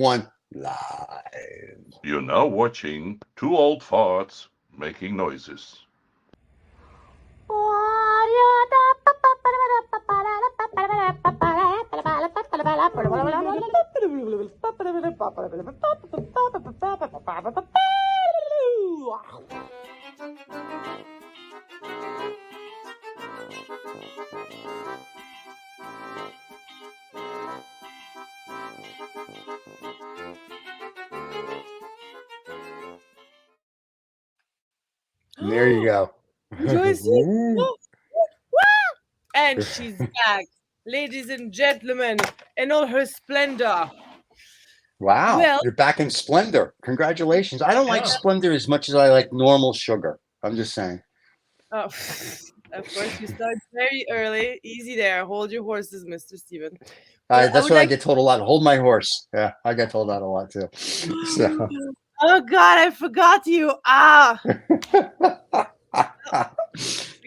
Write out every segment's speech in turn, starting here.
1, live. You're now watching two old farts making noises. And there you go. Joyce, Ooh. and she's back, ladies and gentlemen, in all her splendor. Wow, Well- you're back in Splendor. Congratulations. I don't like Yeah. Splendor as much as I like normal sugar. I'm just saying. Oh, of course, you start very early. Easy there. Hold your horses, Mr. Steven. Well, That's would what I like- get told a lot. Hold my horse. Yeah, I get told that a lot too. So. Oh God, I forgot you.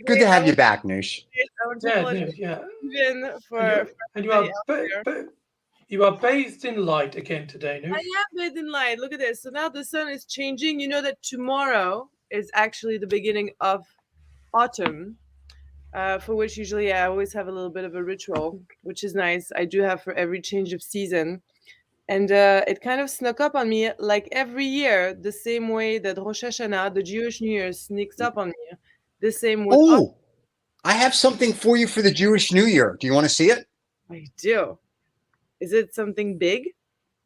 Good to have you back, Noosh. I want to Yeah, apologize yeah. Steven for And you are everybody you are bathed in light again today, I Noosh. am bathed in light. Look at this. So now the sun is changing. You know that tomorrow is actually the beginning of autumn, for which usually I always have a little bit of a ritual, which is nice. I do have for every change of season. And it kind of snuck up on me like every year, the same way that Rosh Hashanah, the Jewish New Year, sneaks up on me. The same with autumn. Oh, I have something for you for the Jewish New Year. Do you want to see it? I do. Is it something big?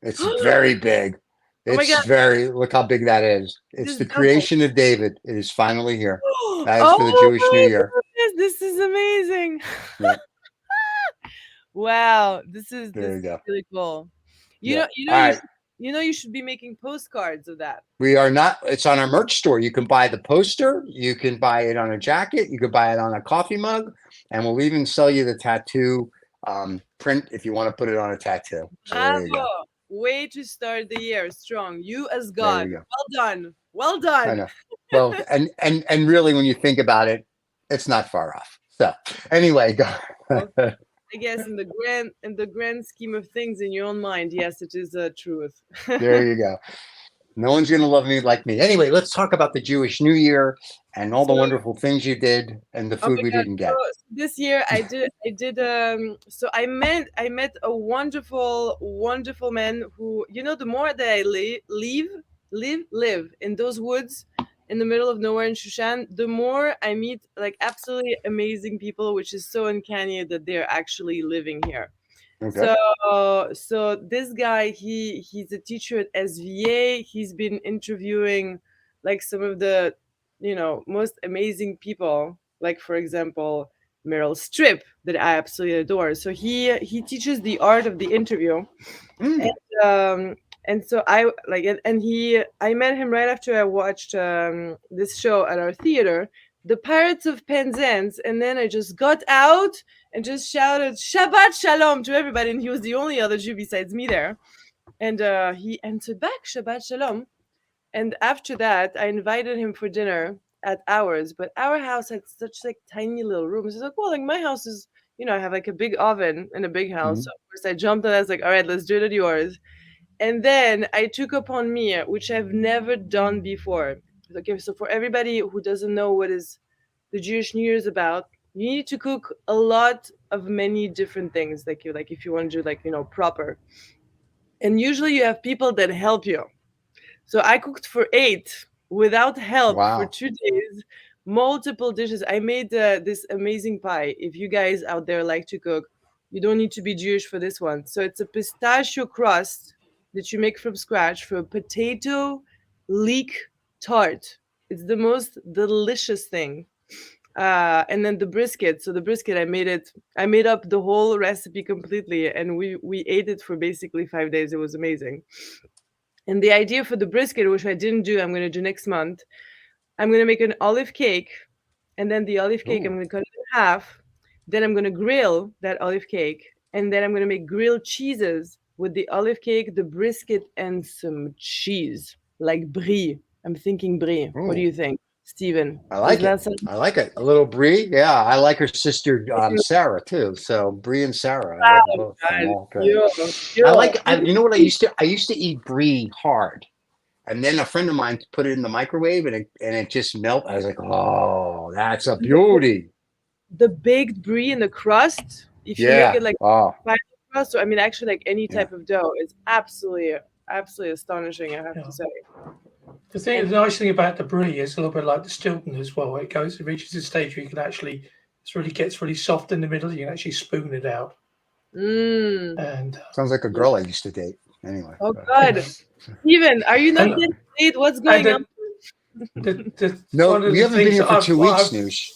It's very big. Oh my It's God. very, look how big that is. It's is the double. creation of David. It is finally here. That is for the Jewish New my Year. goodness, this is amazing. Yeah. Wow, this is There you go. really cool. Yeah. You All right. you should be making postcards of that. We are not, it's on our merch store. You can buy the poster, you can buy it on a jacket, you can buy it on a coffee mug, and we'll even sell you the tattoo print if you want to put it on a tattoo. So there you go. Bravo. Way to start the year strong. You as There God. you go. Well done. Well I done. know. Well, and really, when you think about it, it's not far off. So anyway, go. I guess in the grand scheme of things in your own mind, yes, it is a truth. There you go. No one's going to love me like me. Anyway, let's talk about the Jewish New Year and all the So- wonderful things you did and the Oh food my we God. didn't get. So this year I did so I met a wonderful man who, the more that I live in those woods in the middle of nowhere in Shushan, the more I meet like absolutely amazing people, which is so uncanny that they're actually living here. Okay. So this guy, he's a teacher at SVA. He's been interviewing like some of the most amazing people, like for example Meryl Streep, that I absolutely adore. So he teaches the art of the interview. Mm. And so I met him right after I watched this show at our theater, The Pirates of Penzance, and then I just got out and just shouted Shabbat Shalom to everybody, and he was the only other Jew besides me there. And he answered back Shabbat Shalom. And after that, I invited him for dinner at ours, but our house had such like tiny little rooms. He's like, well, like my house is, I have like a big oven and a big house. Mhm. So of course I jumped on. I was like, all right, let's do it at yours. And then I took upon me, which I've never done before. Okay, so for everybody who doesn't know what is the Jewish New Year is about, you need to cook a lot of many different things. Like if you want to do proper. And usually you have people that help you. So I cooked for 8 without help for Wow. 2 days, multiple dishes. I made this amazing pie. If you guys out there like to cook, you don't need to be Jewish for this one. So it's a pistachio crust that you make from scratch for a potato leek tart. It's the most delicious thing. And then the brisket. So the brisket, I made up the whole recipe completely, and we ate it for basically 5 days. It was amazing. And the idea for the brisket, which I didn't do, I'm going to do next month. I'm going to make an olive cake, and then the olive cake, Ooh. I'm going to cut it in half. Then I'm going to grill that olive cake, and then I'm going to make grilled cheeses with the olive cake, the brisket, and some cheese, like Brie. I'm thinking Brie. What do Ooh. you think? I Stephen. like Isn't that it. something? I like it. A little Brie. Yeah, I like her sister Sarah too. So Brie and Sarah, I love them both. I'm God, all good. you. I like. You know what I used to? I used to eat Brie hard, and then a friend of mine put it in the microwave, and it just melted. I was like, oh, that's a beauty. The baked brie in the crust. If you make Yeah. it like Oh, final crust, or I mean, actually, like any Yeah. type of dough, it's absolutely astonishing. I have Yeah. to say. The nice thing about the Brie is a little bit like the Stilton as well. It reaches a stage where you can actually, gets really soft in the middle. You can actually spoon it out. Mm. And sounds like a girl I used to date. Anyway. Oh God, Steven, are you not And- getting paid? What's and going on? No, one of we the haven't been things here that for 2 weeks, Noosh.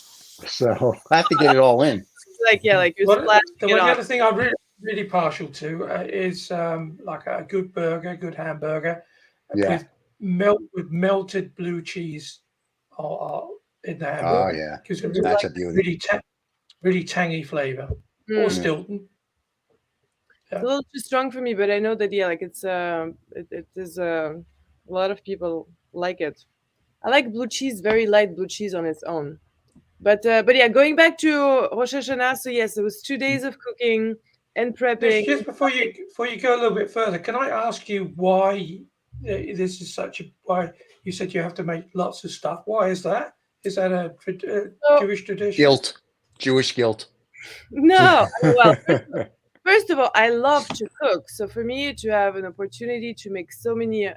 So I have to get it all in. Like like you're Well, splashing the it on. other thing I'm really partial to is like a good burger, good hamburger, Yeah. with melted blue cheese in the Oh hamburger. yeah. Gives it That's a beauty. really tangy flavor. Or Mm. Stilton. It's a little too strong for me, but I know that like it's it is a lot of people like it. I like blue cheese, very light blue cheese on its own. But yeah, going back to Rosh Hashanah, so yes, it was 2 days of cooking and prepping. Just before you go a little bit further, can I ask you why this is why you said you have to make lots of stuff? Why is that? Is that a Jewish tradition? Guilt. Jewish guilt. No, well, first of all, I love to cook. So for me to have an opportunity to make so many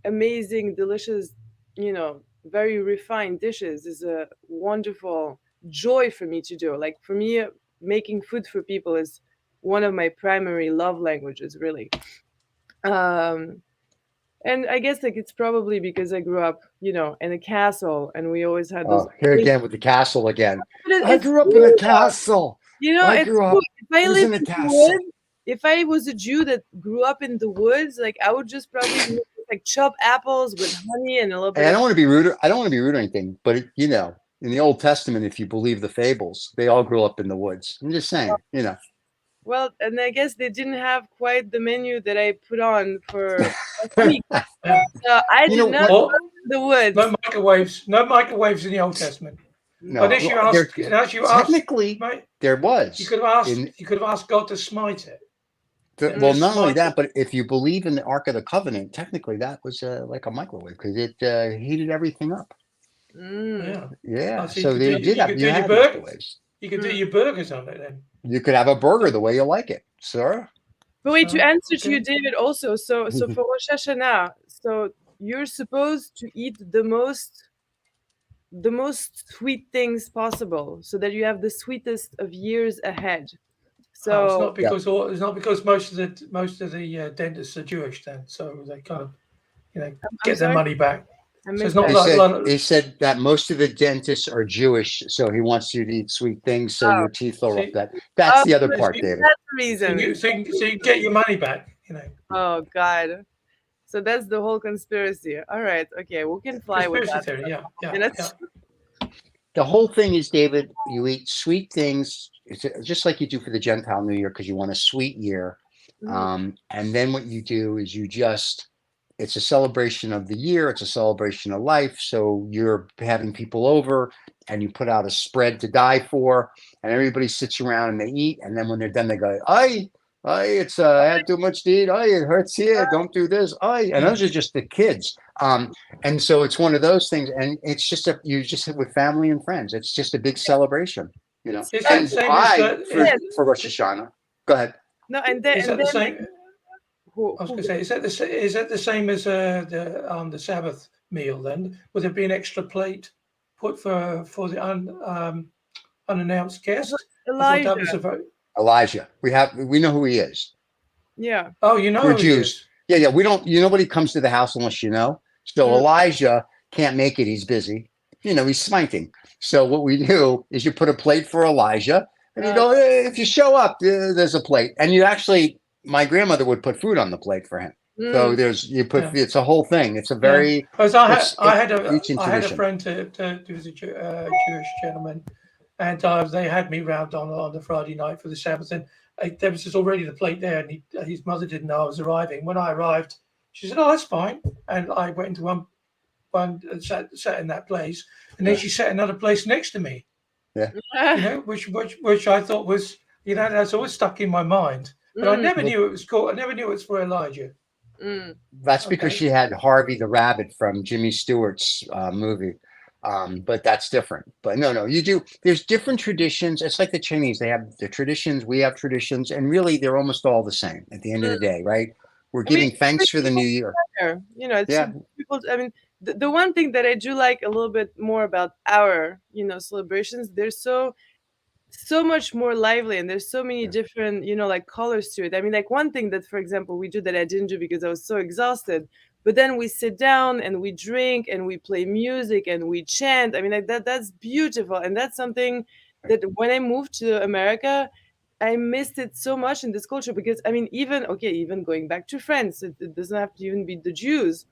amazing, delicious, very refined dishes is a wonderful joy for me to do. Like for me, making food for people is one of my primary love languages, really. And I guess like it's probably because I grew up, in a castle, and we always had those. Oh, here again with the castle again. But I it's grew up in true, a though. castle. I It's grew up. cool. If I I was lived in a in the castle. woods, if I was a Jew that grew up in the woods, like I would just probably like chop apples with honey and a little bit And I of. don't want to be rude. I don't want to be rude or anything, but in the Old Testament, if you believe the fables, they all grew up in the woods. I'm just saying, Well, and I guess they didn't have quite the menu that I put on for a week. So I You did know not what- go to the woods. No microwaves in the Old Testament. No, Unless you asked, technically mate, there was. you could have asked God to smite it. Well, not only that, but if you believe in the Ark of the Covenant, technically that was like a microwave because it heated everything up. Mm. Yeah, So so they did have. You had microwaves. You could do your burgers on it then. You could have a burger the way you like it, sir. But wait, to answer to okay. you, David, also, so for Rosh Hashanah, so you're supposed to eat the most sweet things possible, so that you have the sweetest of years ahead. So it's not because most of the dentists are Jewish then, so they kind of get their money back. I So it's missed not that. He said that most of the dentists are Jewish, so he wants you to eat sweet things so your teeth are up. That's the other part, David. That's the reason. So you can get your money back. Oh God. So that's the whole conspiracy. All right. Okay. We can fly with that. Theory, The whole thing is, David, you eat sweet things. It's just like you do for the Gentile New Year because you want a sweet year. And then what you do is it's a celebration of the year. It's a celebration of life. So you're having people over and you put out a spread to die for, and everybody sits around and they eat. And then when they're done, they go, I had too much to eat. It hurts here. Don't do this. And those are just the kids. And so it's one of those things. And it's just you just sit with family and friends. It's just a big celebration, Is And for Rosh Hashanah, go ahead. No, and then is that the same? I was going to say, is that the same as the Sabbath meal? Then would there be an extra plate put for the unannounced guest? Elijah. We know who he is. Yeah. Oh, you know we're who Jews. He is. Yeah. We don't. Nobody comes to the house unless you know. So Elijah can't make it. He's busy. He's smiting. So what we do is you put a plate for Elijah, and you go, hey, if you show up, there's a plate. And you actually, my grandmother would put food on the plate for him. So it's a whole thing. It's a very. I had a friend who was a Jewish gentleman, and they had me round on the Friday night for the Sabbath, and there was just already the plate there, and his mother didn't know I was arriving. When I arrived, she said, "Oh, that's fine," and I went into one one sat in that place, and then she sat another place next to me. You know, which I thought was, you know, that's always stuck in my mind. But I never knew it was called. I never knew it was for Elijah. That's because she had Harvey the Rabbit from Jimmy Stewart's movie. But that's different. But no, you do. There's different traditions. It's like the Chinese. They have the traditions. We have traditions, and really, they're almost all the same at the end of the day, right? We're giving thanks for the new year. You know, it's people. I mean, the one thing that I do like a little bit more about our, you know, celebrations, they're so much more lively, and there's so many different, you know, like colors to it. I mean, like one thing that, for example, we do that I didn't do because I was so exhausted, but then we sit down and we drink and we play music and we chant. I mean, like that's beautiful, and that's something that when I moved to America, I missed it so much in this culture. Because I mean, even going back to France, it doesn't have to even be the Jews.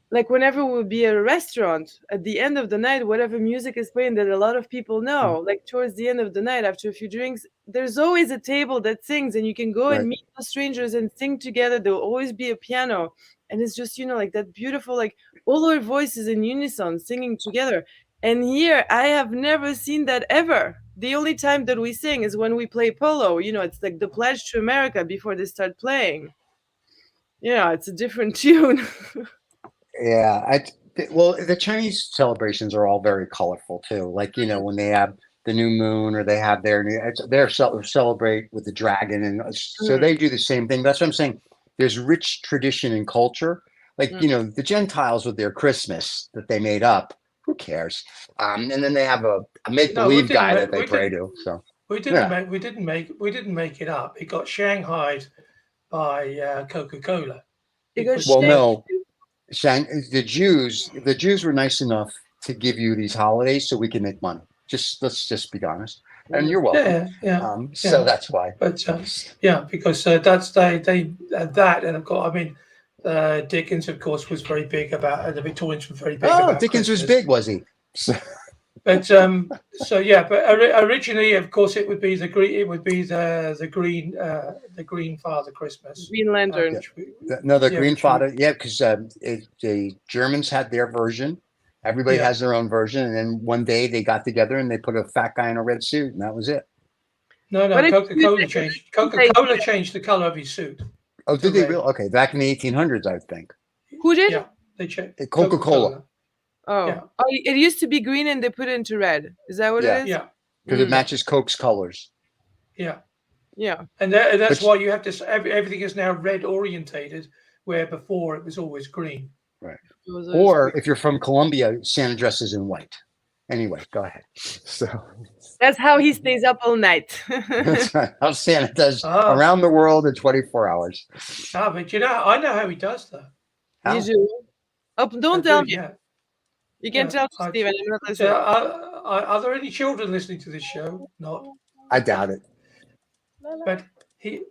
Like whenever we'll be at a restaurant, at the end of the night, whatever music is playing that a lot of people know, like towards the end of the night, after a few drinks, there's always a table that sings, and you can go and meet the strangers and sing together. There'll always be a piano, and it's just, you know, like that beautiful, like all our voices in unison singing together. And here, I have never seen that ever. The only time that we sing is when we play polo. You know, it's like the Pledge to America before they start playing. Yeah, it's a different tune. Yeah, well, the Chinese celebrations are all very colorful too. Like, you know, when they have the new moon, or they have their celebrate with the dragon, and so they do the same thing. That's what I'm saying. There's rich tradition and culture. Like, you know, the Gentiles with their Christmas that they made up. Who cares? And then they have a make-believe guy that they pray to. So we didn't make it up. It got shanghaied by Coca-Cola. Well, no. The Jews were nice enough to give you these holidays so we can make money. Let's just be honest, and you're welcome. So that's why. But because that's they that, and of course, I mean, Dickens, of course, was very big about, the Victorians were very big. Oh, about Dickens Christmas. was big, was he? But originally, of course, it would be the green Father Christmas. Green Lantern. The Green Father. Yeah, because the Germans had their version. Everybody has their own version, and then one day they got together and they put a fat guy in a red suit, and that was it. No, Coca-Cola changed. Coca-Cola changed the color of his suit. Oh, did they really? Okay, back in the 1800s, I think. Who did? Yeah, they changed. Coca-Cola. Oh, it used to be green and they put it into red. Is that what it is? Yeah, because it matches Coke's colors. Yeah, and that's why you have to. Everything is now red orientated, where before it was always green. Right. Or if you're from Colombia, Santa dresses in white. Anyway, go ahead. So that's how he stays up all night. That's right. How Santa does around the world in 24 hours. But I know how he does that. How? You do? Oh, don't tell me. Yeah. You can tell Steven. I'm not listening. Are there any children listening to this show? Not. I doubt it. But he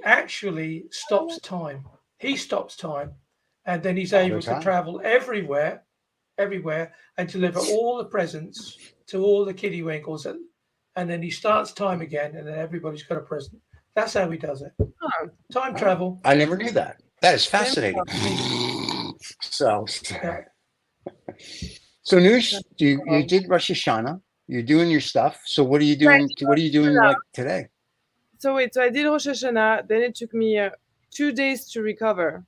actually stops time. He stops time, and then he's able to travel everywhere, and deliver all the presents to all the kiddywinkles, and then he starts time again, and then everybody's got a present. That's how he does it. Time travel. I never knew that. That is fascinating. So Noosh, you did Rosh Hashanah. You're doing your stuff. So what are you doing? What are you doing like today? So I did Rosh Hashanah. Then it took me 2 days to recover.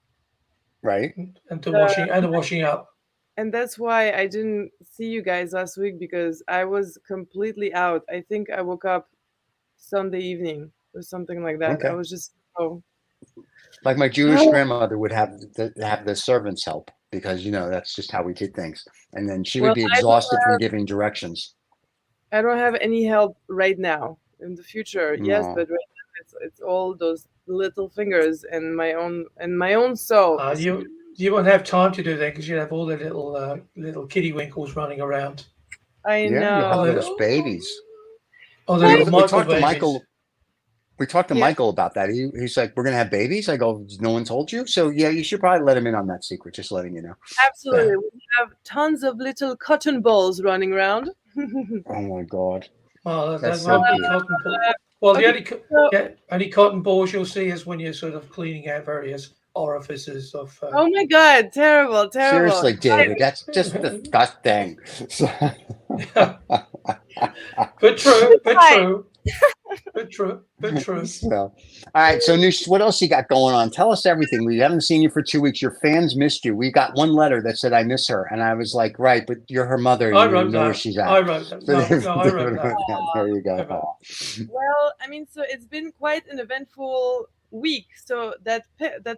Right. And the washing up. And that's why I didn't see you guys last week, because I was completely out. I think I woke up Sunday evening or something like that. Okay. I was just like my Jewish grandmother would have the servants help, because that's just how we did things, and then she would be exhausted from giving directions. I don't have any help right now. In the future, yes, but right now it's all those little fingers and my own soul. You won't have time to do that, because you have all the little kiddywinkles running around. I know. You have those babies. Oh, we talked to Michael. We talked to Michael about that. He's like, we're going to have babies. I go, no one told you? So, yeah, you should probably let him in on that secret, just letting you know. Absolutely. Yeah. We have tons of little cotton balls running around. Oh, my God. Oh, that's so cotton ball. Well, the only cotton balls you'll see is when you're sort of cleaning out various orifices of. Oh my God! Terrible, terrible. Seriously, David, that's just disgusting. But true, but true, but true, but true. So, all right. So, Noosh, what else you got going on? Tell us everything. We haven't seen you for 2 weeks. Your fans missed you. We got one letter that said, "I miss her," and I was like, "Right, but you're her mother. I You wrote know where that. she's at." I wrote that. So No, David- I wrote that. There you go. I wrote- Aw. Well, I mean, so it's been quite an eventful week. So that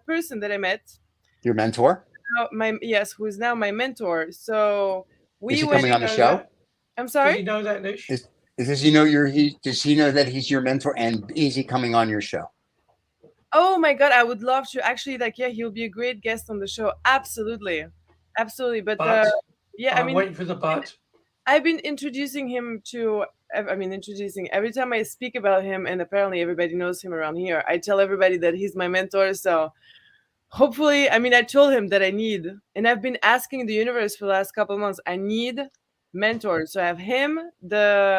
person that I met, Your mentor? who is now my mentor. So we Is he went. coming on the know show? that? I'm Does sorry. he know that, Noosh? Does he know does he know that he's your mentor, and is he coming on your show? Oh my God, I would love to actually. Like, yeah, he'll be a great guest on the show. Absolutely, absolutely. But yeah, I I'm mean, waiting for the but. I've been introducing him to. I mean, introducing every time I speak about him, and apparently everybody knows him around here. I tell everybody that he's my mentor. So hopefully, I mean, I told him that I need, and I've been asking the universe for the last couple of months. I need mentors. So I have him,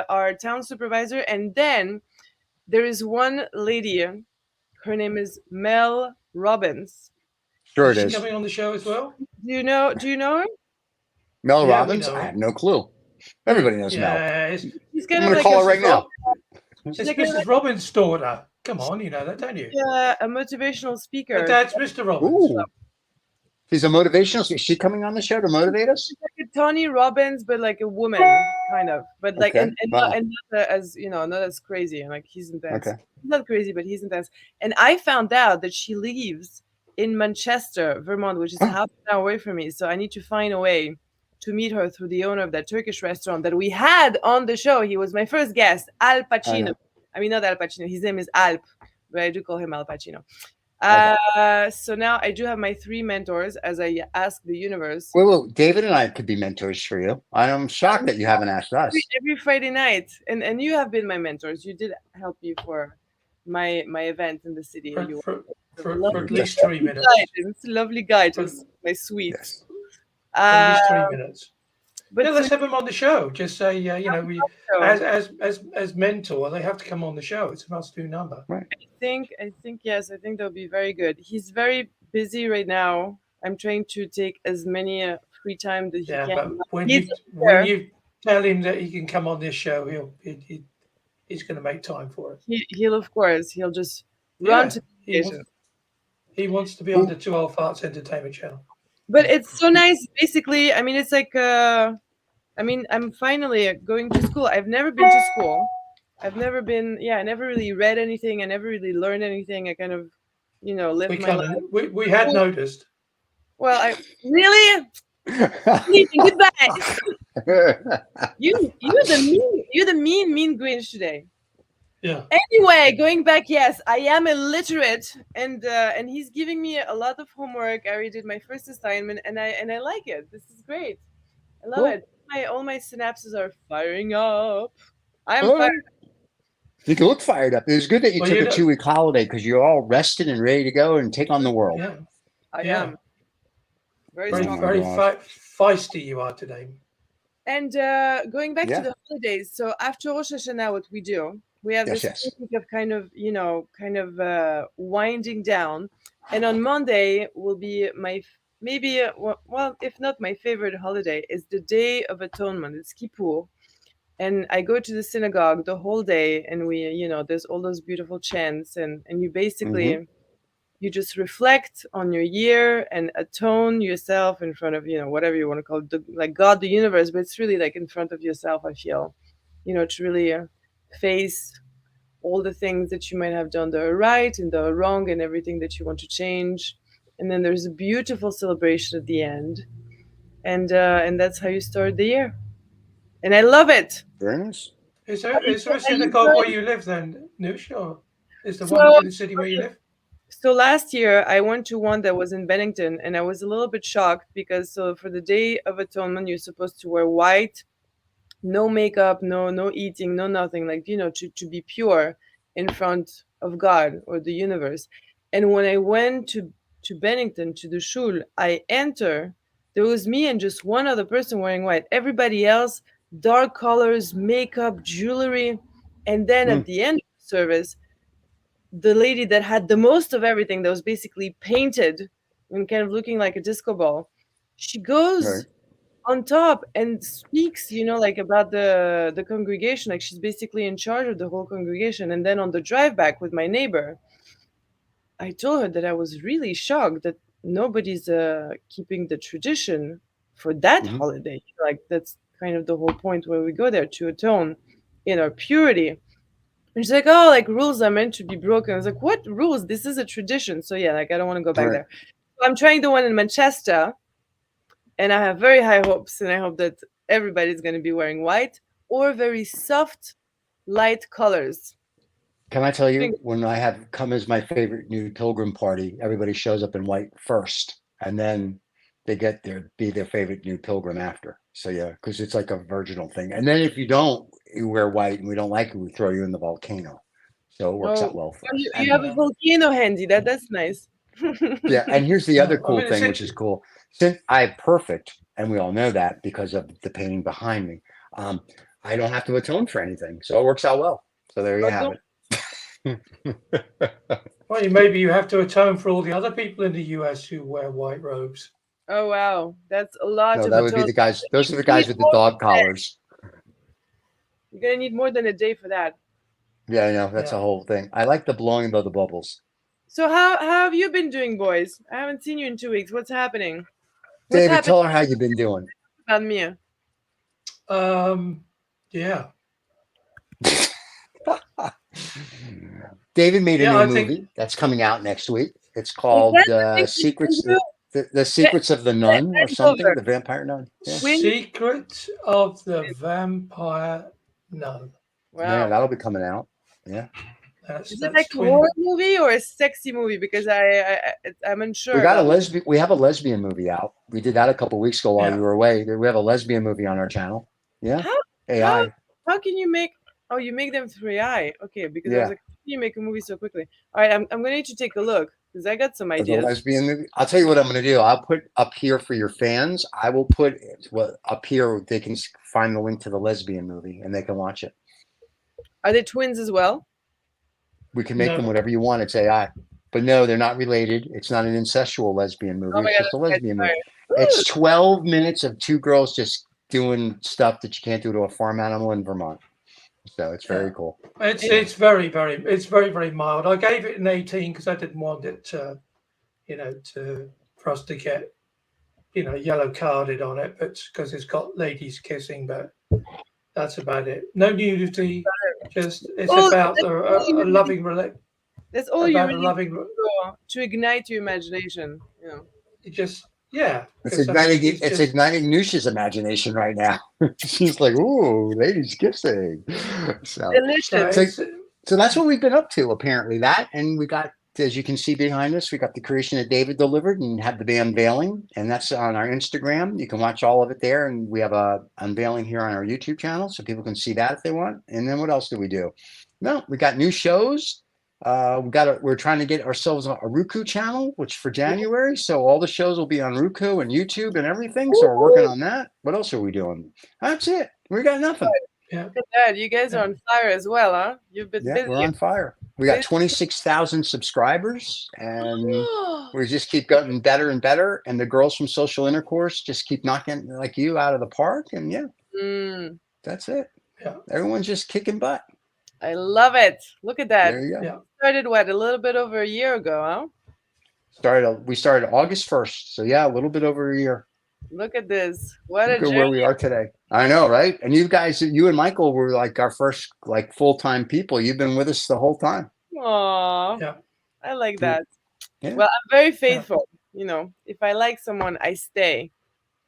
our town supervisor, and then there is one lady. Her name is Mel Robbins. Sure, Is it she is. coming on the show as well? Do you know her? Mel Yeah, we Robbins? know I her. have no clue. Everybody knows Mel. Yeah, it's She's I'm kind going of to like call her right now. she's It's like Mrs. Robbins' daughter. Come on, you know that, don't you? a motivational speaker. But that's Mr. Robbins. Ooh. She's a motivational. Is she coming on the show to motivate us? She's like a Tony Robbins, but like a woman, kind of. But like, Okay. Wow. not as not as crazy. And like, he's intense. Okay. He's not crazy, but he's intense. And I found out that she lives in Manchester, Vermont, which is half an hour away from me. So I need to find a way to meet her through the owner of that Turkish restaurant that we had on the show. He was my first guest, Al Pacino. I mean, not Al Pacino. His name is Alp, but I do call him Al Pacino. So now I do have my 3 mentors as I ask the universe. Well, David and I could be mentors for you. I'm shocked that you haven't asked us. Every Friday night, and you have been my mentors. You did help me for my event in the city. For at least 3 minutes. Lovely guidance, my sweet. Yes. At least 3 minminutes. But Yeah, let's have them on the show. Just say, we as mentor, they have to come on the show. It's a must-do number. Right. I think yes. I think that would be very good. He's very busy right now. I'm trying to take as many free time that he can. But when you tell him that he can come on this show, he's going to make time for it. He'll of course. He'll just run to the station. He wants to be on the 2 Old Farts Entertainment Channel. But it's so nice. Basically, I mean, it's like, I'm finally going to school. I've never been to school. I've never been, I never really read anything. I never really learned anything. I kind of, lived my life. We had noticed. Well, I really? Goodbye. You're the mean Grinch today. Yeah. Anyway, going back, yes, I am illiterate, and he's giving me a lot of homework. I already did my first assignment, and I like it. This is great. I love it. All my synapses are firing up. I am fired. You can look fired up. It was good that you took a 2-week holiday because you're all rested and ready to go and take on the world. Yeah. I am. Very feisty you are today. And going back to the holidays, so after Rosh Hashanah, what we do, we have this technique of kind of winding down. And on Monday will be if not my favorite holiday, is the Day of Atonement. It's Kippur. And I go to the synagogue the whole day, and we, there's all those beautiful chants, and you basically, you just reflect on your year and atone yourself in front of, whatever you want to call it, like God, the universe, but it's really like in front of yourself, I feel, to really face all the things that you might have done that are right and that are wrong and everything that you want to change. And then there's a beautiful celebration at the end. And that's how you start the year. And I love it. Very nice. Is there a synagogue where you live then, Noosh? Or is there one in the city where you live? So last year I went to one that was in Bennington, and I was a little bit shocked because for the Day of Atonement, you're supposed to wear white, no makeup, no eating, no nothing, like, to be pure in front of God or the universe. And when I went to Bennington, to the shul, there was me and just one other person wearing white. Everybody else, dark colors, makeup, jewelry. And then at the end of the service, the lady that had the most of everything, that was basically painted and kind of looking like a disco ball, she goes Right. on top and speaks, like about the congregation, like she's basically in charge of the whole congregation. And then on the drive back with my neighbor, I told her that I was really shocked that nobody's keeping the tradition for that Mhm. holiday. Like that's kind of the whole point where we go there to atone in our purity. And she's like, oh, like rules are meant to be broken. I was like, what rules? This is a tradition. So yeah, like I don't want to go back Right. there. So I'm trying the one in Manchester, and I have very high hopes, and I hope that everybody's going to be wearing white or very soft, light colors. Can I tell you, when I have come as my favorite new pilgrim party, everybody shows up in white first, and then they get be their favorite new pilgrim after. So yeah, because it's like a virginal thing. And then if you don't, you wear white, and we don't like it, we throw you in the volcano. So it works out well for us. You And, have a volcano handy. That's nice. yeah, and here's the other I cool mean, thing, which is cool. Since I'm perfect, and we all know that because of the painting behind me, I don't have to atone for anything, so it works out well. So there you have it. Well, maybe you have to atone for all the other people in the US who wear white robes. Oh wow, that's a lot No, of that would be atone. the guys. Those are the guys with the dog collars. You're gonna need more than a day for that. Yeah, I know. That's a whole thing. I like the blowing of the bubbles. So how have you been doing, boys? I haven't seen you in 2 weeks. What's happening? David, tell her how you've been doing. About me. Yeah. David made a new movie that's coming out next week. It's called Secrets. The Secrets of the Nun or something. The Vampire Nun. Yeah. Secrets of the Vampire Nun. Wow. Yeah, that'll be coming out. Yeah. Is it like a horror movie or a sexy movie? Because I'm unsure. We have a lesbian movie out. We did that a couple weeks ago while you were away. We have a lesbian movie on our channel. Yeah. AI. How can you make? Oh, you make them through AI. Okay, because I was like, how can you make a movie so quickly? All right, I'm gonna need to take a look because I got some ideas. The lesbian movie. I'll tell you what I'm gonna do. I'll put up here for your fans. I will put up here. They can find the link to the lesbian movie and they can watch it. Are they twins as well? We can make them whatever you want. It's AI. But no, they're not related. It's not an incestual lesbian movie. It's just a lesbian movie. It's 12 minutes of two girls just doing stuff that you can't do to a farm animal in Vermont. So it's very cool. It's very, very mild. I gave it an 18 because I didn't want it to, for us to get, yellow carded on it, but because it's got ladies kissing, but that's about it. No nudity. Just it's about a loving relationship. That's all you really need to ignite your imagination. It just It's igniting Noosh's imagination right now. She's like, "Ooh, ladies kissing." So that's what we've been up to apparently. That, and we got, as you can see behind us, we got the creation that David delivered and had the unveiling, and that's on our Instagram. You can watch all of it there, and we have a unveiling here on our YouTube channel, so people can see that if they want. And then what else do we do? No, we got new shows. We're trying to get ourselves a Ruku channel, which for January. So all the shows will be on Ruku and YouTube and everything. So we're working on that. What else are we doing? That's it. We got nothing. Yeah. Look at that. You guys are on fire as well, huh? You've been busy. We're on fire. We got 26,000 subscribers, and we just keep getting better and better. And the girls from Social Intercourse just keep knocking like you out of the park. And that's it. Yeah. Everyone's just kicking butt. I love it. Look at that. There you go. Yeah. Started a little bit over a year ago, huh? We started August 1st. So yeah, a little bit over a year. Look at this. What a journey. Where we are today. I know, right? And you guys, you and Michael were like our first full-time people. You've been with us the whole time. Aww. Yeah. I like that. Yeah. Well, I'm very faithful. Yeah. If I like someone, I stay.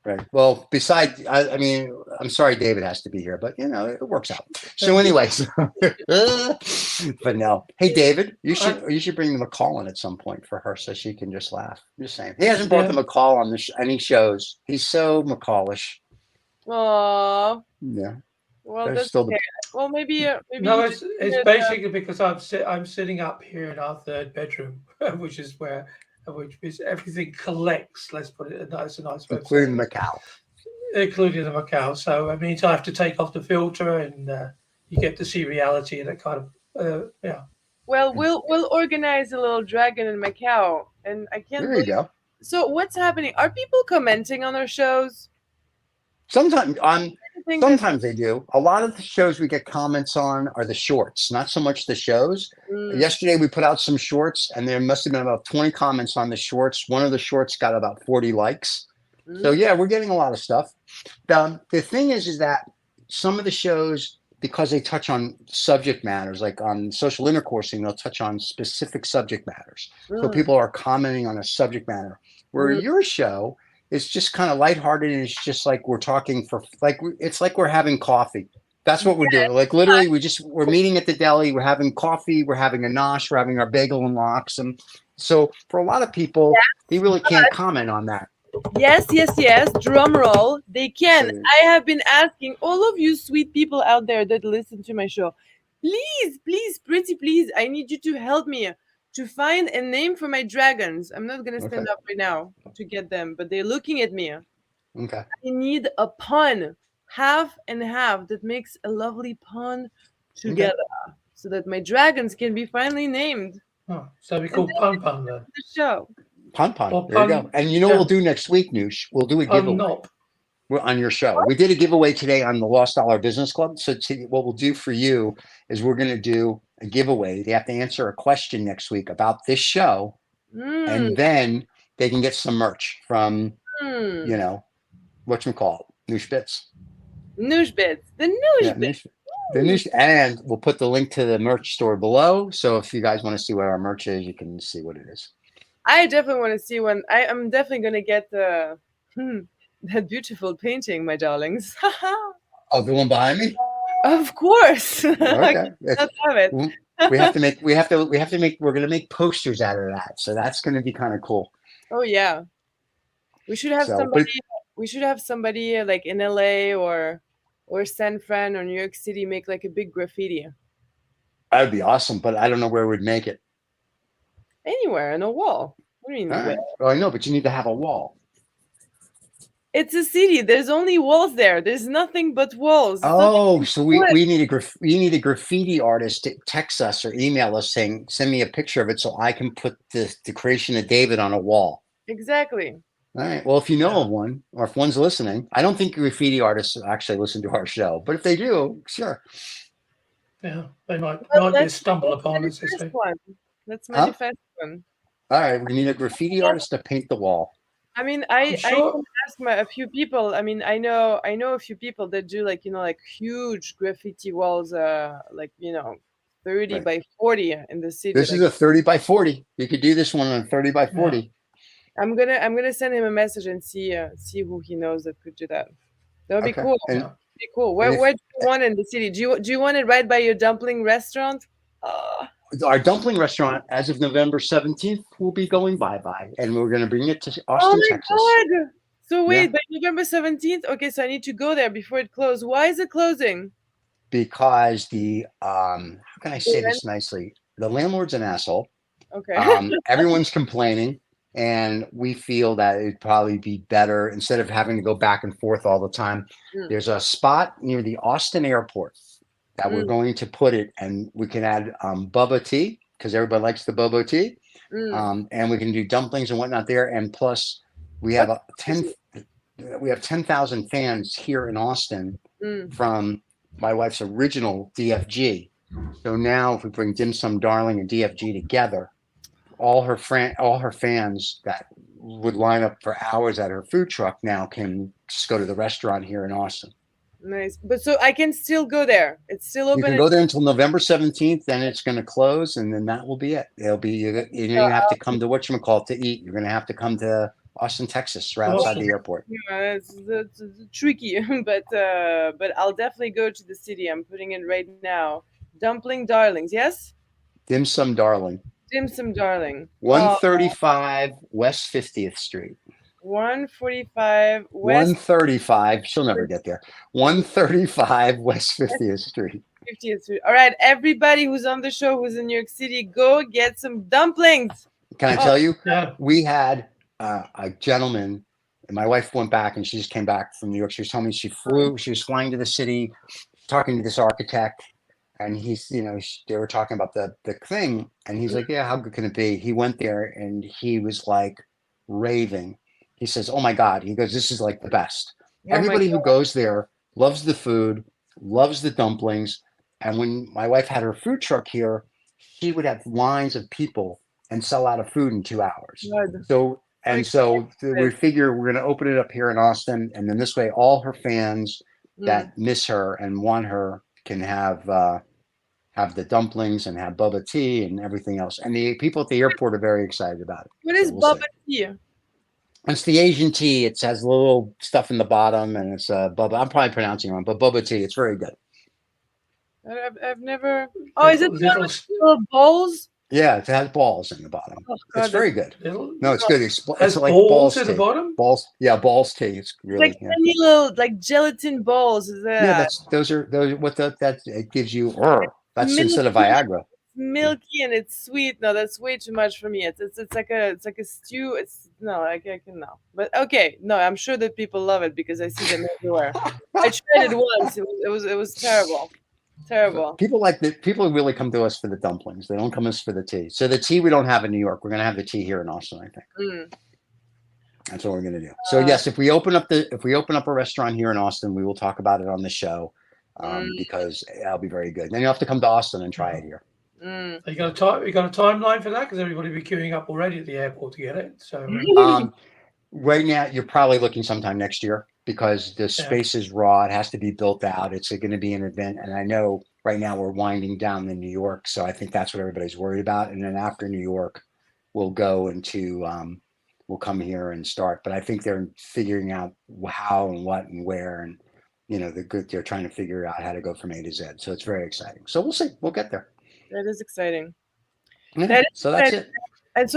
Right. Well, besides, I mean, I'm sorry David has to be here, but it works out. So anyways, but no. Hey, David, you should bring the McCall in at some point for her so she can just laugh. I'm just saying. He hasn't brought the McCall on any shows. He's so McCallish. Aww. Yeah. Well, that's okay. Well, maybe. No, it's basically because I'm sitting up here in our third bedroom, which is everything collects. Let's put it. That's a nice way. Including the Macau. Including the Macau. So it means I have to take off the filter, and you get to see reality, and it kind of Well, we'll organize a little dragon in Macau, and I can't There you believe. go. So what's happening? Are people commenting on our shows? Sometimes I think that. sometimes they do. A lot of the shows we get comments on are the shorts, not so much the shows. Yesterday we put out some shorts, and there must have been about 20 comments on the shorts. One of the shorts got about 40 likes. So yeah, we're getting a lot of stuff. The thing is that some of the shows, because they touch on subject matters, like on social intercoursing, they'll touch on specific subject matters. So people are commenting on a subject matter. Where your show is just kind of lighthearted, and it's just like we're talking it's like we're having coffee. That's what we're doing. Like literally, we're meeting at the deli, we're having coffee, we're having a nosh, we're having our bagel and lox. And so for a lot of people, they really can't comment on that. Yes. Drum roll. They can. So- I have been asking all of you sweet people out there that listen to my show, please, pretty please, I need you to help me to find a name for my dragons. I'm not gonna stand up right now to get them, but they're looking at me. Okay. I need a pun, half and half, that makes a lovely pun together, so that my dragons can be finally named. Oh, so we call Pun Pun then. The show. Pun. Or There you pun- go. And you know what we'll do next week, Noosh? We'll do a Pun giveaway. Nop. We're on your show. We did a giveaway today on the Lost Dollar Business Club. So what we'll do for you is we're going to do a giveaway. They have to answer a question next week about this show, and then they can get some merch from, you know, whatchamacallit, Noosh Bits. Noosh Bits. The Noosh Bits. The Noosh, and we'll put the link to the merch store below. So if you guys want to see what our merch is, you can see what it is. I definitely want to see one. I'm definitely going to get the that beautiful painting, my darlings. Oh, the one behind me? Of course. Okay. Let's have it. We're gonna make posters out of that. So that's gonna be kind of cool. Oh yeah. We should have somebody like in LA or San Fran or New York City make like a big graffiti. That would be awesome, but I don't know where we'd make it. Anywhere on a wall. What do you mean? Right. Well, I know, but you need to have a wall. It's a city. There's only walls there. There's nothing but walls. So we need a graffiti artist to text us or email us saying, send me a picture of it so I can put the creation of David on a wall. Exactly. All right. Well, if you know of one, or if one's listening, I don't think graffiti artists actually listen to our show, but if they do, sure. Yeah, they might be a stumble upon, as they say. Let's manifest one. All right. We need a graffiti artist to paint the wall. I mean, I can ask a few people. I mean, I know a few people that do like huge graffiti walls, 30 by 40 in the city. This is a 30 by 40. You could do this one on 30 by 40. Yeah. I'm gonna send him a message and see who he knows that could do that. That would be cool. Be cool. Where do you want it in the city? Do you want it right by your dumpling restaurant? Our dumpling restaurant, as of November 17th, will be going bye-bye, and we're going to bring it to Austin, Texas. God. So wait, by November 17th? Okay, so I need to go there before it closes. Why is it closing? Because how can I say this nicely? The landlord's an asshole. Okay. Everyone's complaining, and we feel that it'd probably be better, instead of having to go back and forth all the time. There's a spot near the Austin airport that we're going to put it, and we can add boba tea, because everybody likes the boba tea, and we can do dumplings and whatnot there. And plus, we have 10,000 fans here in Austin from my wife's original DFG. So now, if we bring Dim Sum Darling and DFG together, all her fans that would line up for hours at her food truck now can just go to the restaurant here in Austin. Nice. But so I can still go there. It's still open. You can go there until November 17th, then it's going to close, and then that will be it. You're going to have to come to whatchamacallit to eat. You're going to have to come to Austin, Texas, right outside the airport. Yeah, it's tricky, but I'll definitely go to the city. I'm putting it right now. Dumpling Darlings, yes? Dim Sum Darling. Dim Sum Darling. 135 West 50th Street. 145 West. 135. She'll never get there. 135 West 50th Street. 50th Street. All right, everybody who's on the show who's in New York City, go get some dumplings. Can I tell you? Yeah. We had a gentleman, and my wife went back, and she just came back from New York. She was telling me she was flying to the city, talking to this architect, And he's, they were talking about the thing, and he's like, yeah, how good can it be? He went there and he was like raving. He says, oh my God. He goes, this is like the best. Oh my Everybody who God. goes there loves the food, loves the dumplings. And when my wife had her food truck here, she would have lines of people and sell out of food in 2 hours. God. So, So and so we excited. figure we're going to open it up here in Austin. And then this way, all her fans Mm. that miss her and want her can have the dumplings and have boba tea and everything else. And the people at the airport are very excited about it. What So is we'll boba see. tea? It's the Asian tea. It has little stuff in the bottom, and it's boba. I'm probably pronouncing it wrong, but boba tea. It's very good. I've never. Oh, is it the one little, with little bowls? Yeah, it has balls in the bottom. Oh, It's God, very good. little No, it's good. It's has like balls balls at the tea. bottom. Balls, yeah, balls tea. It's really like tiny little like gelatin balls. Is yeah. that Those are what that it gives you. That's milky, instead of Viagra. milky and it's sweet? No, that's way too much for me. It's like a stew. It's no, I can no. But okay, no, I'm sure that people love it because I see them everywhere. I tried it once. It was terrible. Terrible. People really come to us for the dumplings. They don't come to us for the tea. So the tea we don't have in New York. We're gonna have the tea here in Austin, I think. Mm. That's what we're gonna do. So yes, if we open up a restaurant here in Austin, we will talk about it on the show because that'll be very good. Then you'll have to come to Austin and try it here. Mm. You got a timeline for that because everybody will be queuing up already at the airport to get it. So Right now, you're probably looking sometime next year because the space is raw. It has to be built out. It's going to be an event. And I know right now we're winding down in New York. So I think that's what everybody's worried about. And then after New York, we'll go into, we'll come here and start. But I think they're figuring out how and what and where. And, they're trying to figure out how to go from A to Z. So it's very exciting. So we'll see. We'll get there. That is exciting. Yeah, That is so that's exciting. it. And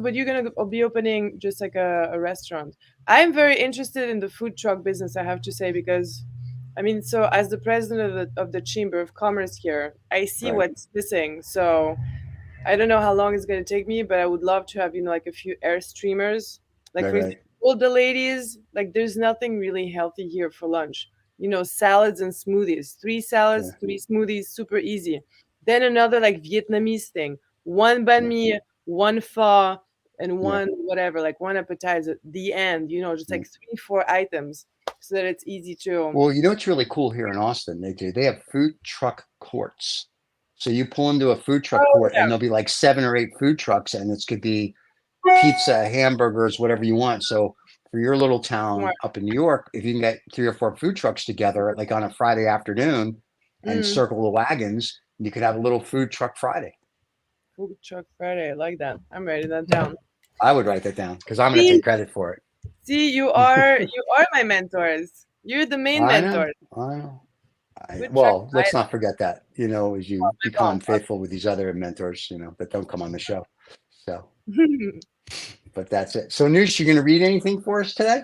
but you're gonna be opening just like a restaurant. I'm very interested in the food truck business, I have to say, because I mean, so as the president of the Chamber of Commerce here, I see Right. what's missing. So I don't know how long it's gonna take me, but I would love to have like a few air streamers. Like for example, all the ladies, like there's nothing really healthy here for lunch. Salads and smoothies. 3 salads, 3 smoothies, super easy. Then another like Vietnamese thing. 1 banh mi, 1 pho, and 1 whatever, like 1 appetizer. The end, just like 3, 4 items so that it's easy to. Well, what's really cool here in Austin? They have food truck courts. So you pull into a food truck court and there'll be like 7 or 8 food trucks and it could be pizza, hamburgers, whatever you want. So for your little town up in New York, if you can get 3 or 4 food trucks together, like on a Friday afternoon and circle the wagons, you could have a little food truck Friday. Food truck Friday. I like that. I'm writing that down. I would write that down because I'm going to take credit for it. See, you are my mentors. You're the main mentor. I know. Well, let's not forget that, as you become faithful with these other mentors, that don't come on the show. So, but that's it. So, Noosh, you going to read anything for us today?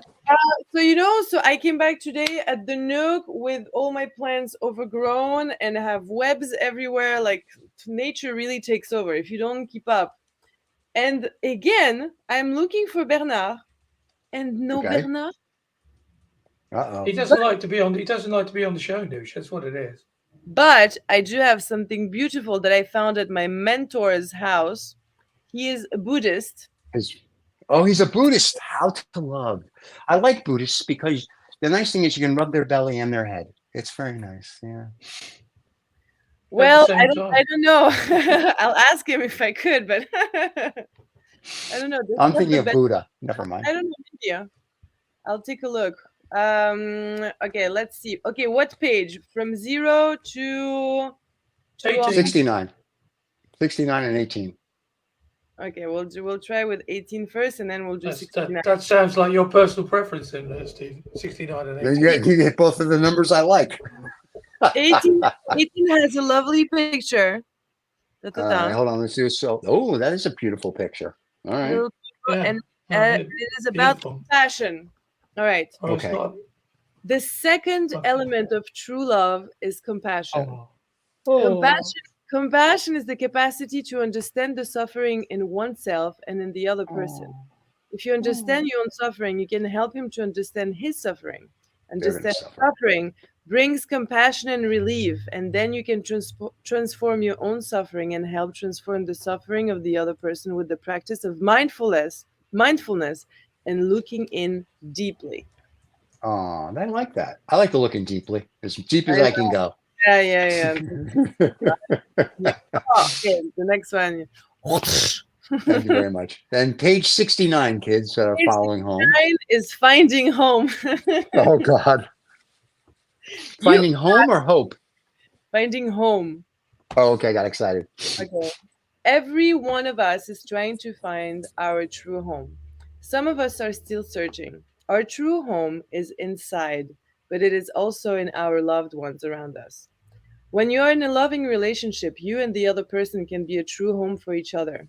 So I came back today at the Nook with all my plants overgrown and have webs everywhere. Like nature really takes over if you don't keep up. And again, I'm looking for Bernard, and no Bernard. He doesn't like to be on. He doesn't like to be on the show, Noosh. That's what it is. But I do have something beautiful that I found at my mentor's house. He is a Buddhist. He's a Buddhist. How to love. I like Buddhists because the nice thing is you can rub their belly and their head. It's very nice. Yeah. Well, I don't know. I'll ask him if I could, but I don't know. I'm thinking of Buddha. Never mind. I don't know. Maybe. I'll take a look. Okay, let's see. Okay, what page? From 0 to 69. 69 and 18. Okay, we'll try with 18 first, and then we'll do 69. That sounds like your personal preference, then, Steve. 69 and 18. You get both of the numbers I like. 18 has a lovely picture. Hold on, let's do so. Oh, that is a beautiful picture. All right. And it is about compassion. All right. Okay. The second element of true love is compassion. Compassion is the capacity to understand the suffering in oneself and in the other person. If you understand your own suffering, you can help him to understand his suffering. Understand suffer. suffering brings compassion and relief, and then you can transform your own suffering and help transform the suffering of the other person with the practice of mindfulness, and looking in deeply. Oh, I like that. I like to look in deeply, as deep as I I can go. Yeah. Yeah. Oh, okay, the next one. Thank you very much. Then page 69, kids that are Page following home. 69 is finding home. Oh, God. Finding home or hope? Finding home. Oh, okay. I got excited. Okay. Every one of us is trying to find our true home. Some of us are still searching. Our true home is inside, but it is also in our loved ones around us. When you are in a loving relationship, you and the other person can be a true home for each other.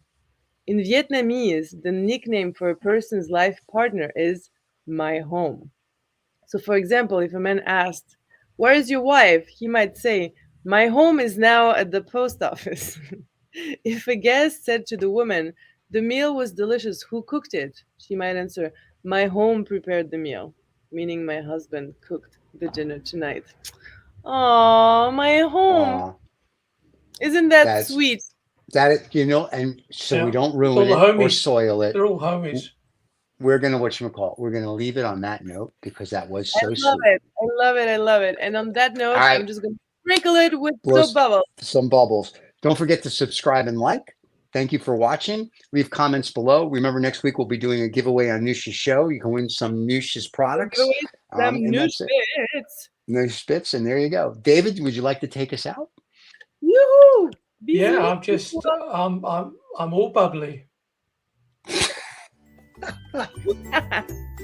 In Vietnamese, the nickname for a person's life partner is my home. So, for example, if a man asked, "Where is your wife?" he might say, "My home is now at the post office." If a guest said to the woman, "The meal was delicious, who cooked it?" she might answer, "My home prepared the meal," meaning my husband cooked the dinner tonight. Oh, my home. Aw, Isn't that that's sweet? that, and so we Yeah. don't All ruin the it or homies. soil it. They're all homies. We're going to, we're going to leave it on that note because that was so I love sweet. it. I love it. I love it. And on that All note, right. I'm just going to sprinkle it with Blow soap bubbles. some bubbles. Don't forget to subscribe and like. Thank you for watching. Leave comments below. Remember, next week we'll be doing a giveaway on Noosh's show. You can win some Noosh's products. Some And new that's it. bits. Noosh spits, and there you go. David, would you like to take us out? Yoo-hoo! Yeah, I'm just I'm all bubbly. Bisous.